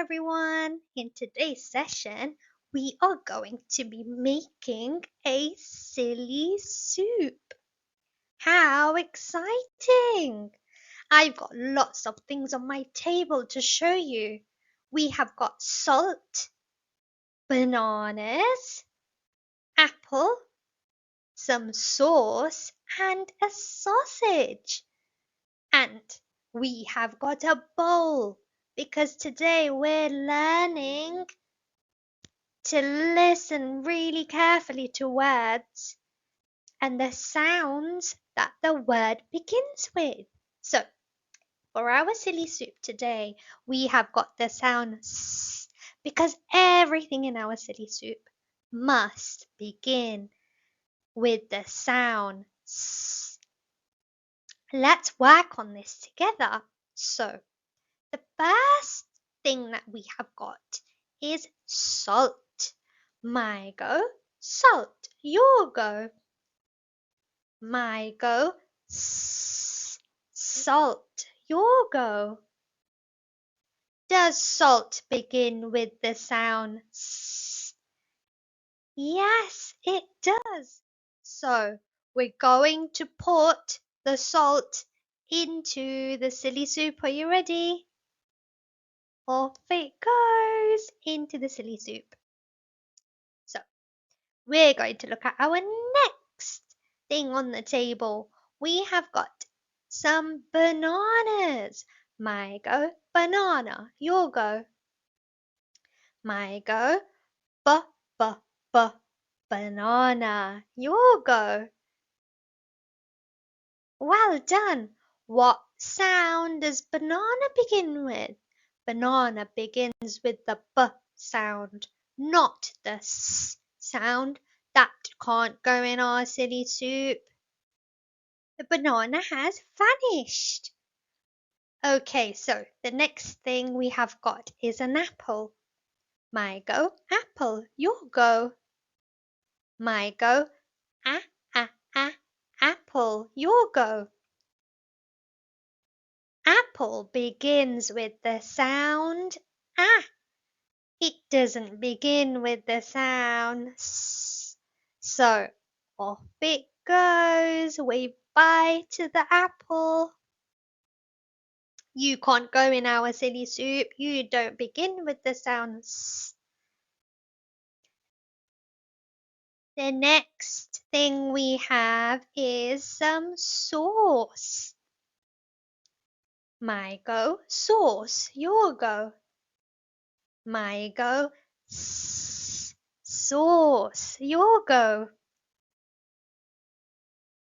everyone! In today's session, we are going to be making a silly soup. How exciting! I've got lots of things on my table to show you. We have got salt, bananas, apple, some sauce, and a sausage. And we have got a bowl because today we're learning to listen really carefully to words and the sounds that the word begins with. So, for our silly soup today, we have got the sound S because everything in our silly soup must begin with the sound S. Let's work on this together. So, the first thing that we have got is salt. My go, salt. Your go. My go, salt. Your go. Does salt begin with the sound S? Yes, it does. So we're going to put the salt into the silly soup. Are you ready? Off it goes into the silly soup. So we're going to look at our next thing on the table. We have got some bananas. My go, banana. Your go. My go, banana. Your go. Well done. What sound does banana begin with? Banana begins with the B sound, not the S sound. That can't go in our silly soup. The banana has vanished. Okay, so the next thing we have got is an apple. My go, apple. Your go. My go, apple. Your go. Apple begins with the sound ah. It doesn't begin with the sound s. So off it goes. We bite the apple. You can't go in our silly soup. You don't begin with the sound s. The next thing we have is some sauce. My go, sauce. Your go. My go, sauce. Your go.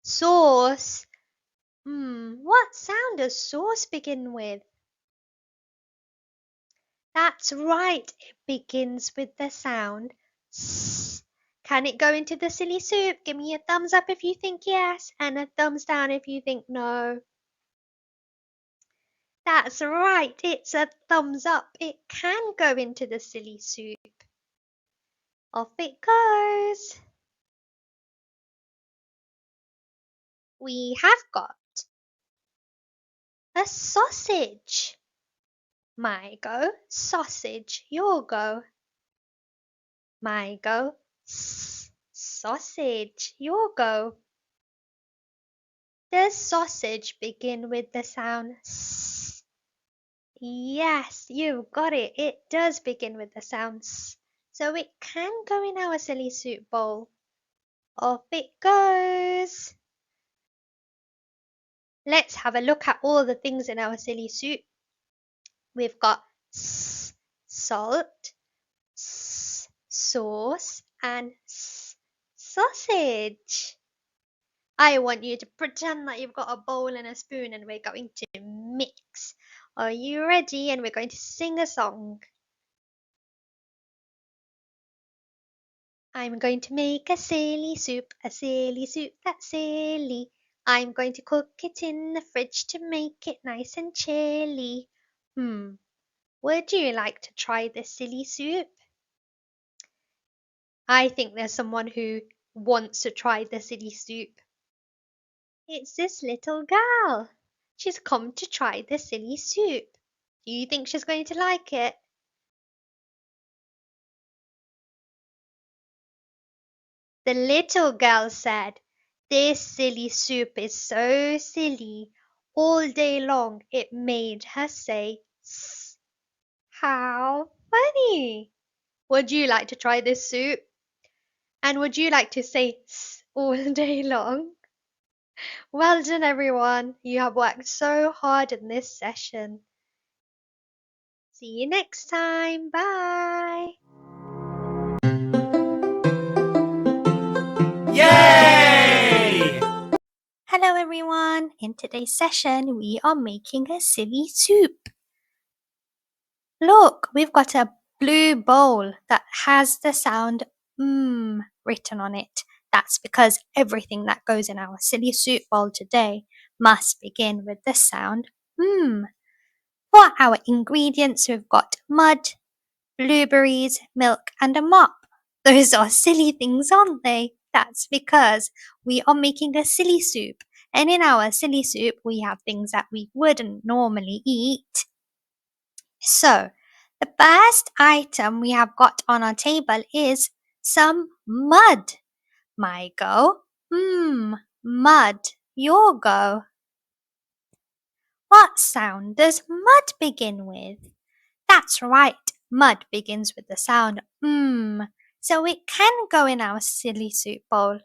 Sauce. What sound does sauce begin with? That's right, it begins with the sound S. Can it go into the silly soup? Give me a thumbs up if you think yes, and a thumbs down if you think no. That's right, it's a thumbs up. It can go into the silly soup. Off it goes. We have got a sausage. My go, sausage. Your go. My go, sausage. Your go. Does sausage begin with the sound S? Yes, you've got it. It does begin with the sound S. So it can go in our silly soup bowl. Off it goes. Let's have a look at all the things in our silly soup. We've got salt, sauce, and sausage. I want you to pretend that you've got a bowl and a spoon and we're going to mix. Are you ready? And we're going to sing a song. I'm going to make a silly soup that's silly. I'm going to cook it in the fridge to make it nice and chilly. Would you like to try this silly soup? I think there's someone who wants to try the silly soup. It's this little girl. She's come to try the silly soup. Do you think she's going to like it? The little girl said, "This silly soup is so silly." All day long it made her say, "Sss." How funny! Would you like to try this soup? And would you like to say "Sss" all day long? Well done, everyone. You have worked so hard in this session. See you next time. Bye. Yay! Hello everyone! In today's session, we are making a silly soup. Look, we've got a blue bowl that has the sound written on it. That's because everything that goes in our silly soup bowl today must begin with the sound For our ingredients, we've got mud, blueberries, milk, and a mop. Those are silly things, aren't they? That's because we are making a silly soup. And in our silly soup, we have things that we wouldn't normally eat. So, the first item we have got on our table is some mud. My go. Mud. Your go. What sound does mud begin with? That's right. Mud begins with the sound so it can go in our silly soup bowl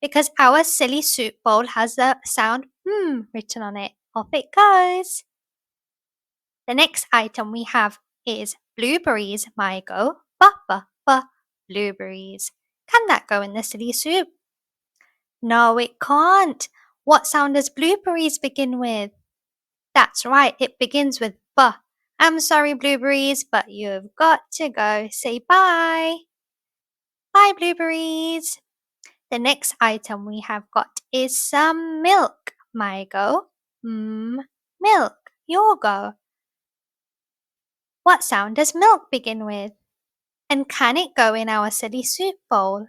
because our silly soup bowl has the sound written on it. Off it goes. The next item we have is blueberries. My go. Blueberries. Can that go in the silly soup? No, it can't. What sound does blueberries begin with? That's right, it begins with B. I'm sorry, blueberries, but you've got to go. Say bye. Bye, blueberries. The next item we have got is some milk. My go. Milk. Your go. What sound does milk begin with? And can it go in our silly soup bowl?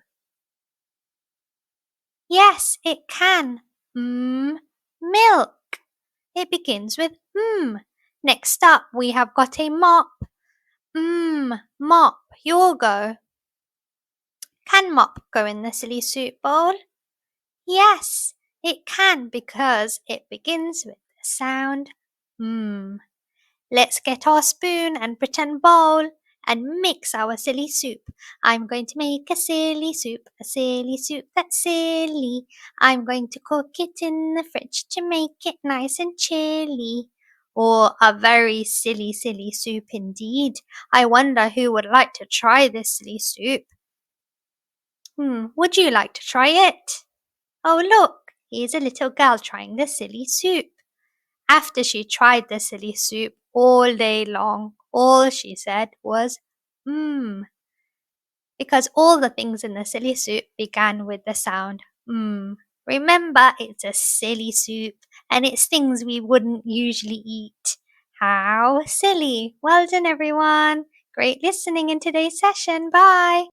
Yes, it can. Milk. It begins with Next up, we have got a mop. Mop. Your go. Can mop go in the silly soup bowl? Yes, it can because it begins with the sound Let's get our spoon and pretend bowl and mix our silly soup. I'm going to make a silly soup that's silly. I'm going to cook it in the fridge to make it nice and chilly. Or a very silly soup indeed. I wonder who would like to try this silly soup. Would you like to try it? Oh look, here's a little girl trying the silly soup. After she tried the silly soup all day long, all she said was, because all the things in the silly soup began with the sound Remember, it's a silly soup and it's things we wouldn't usually eat. How silly! Well done, everyone. Great listening in today's session. Bye.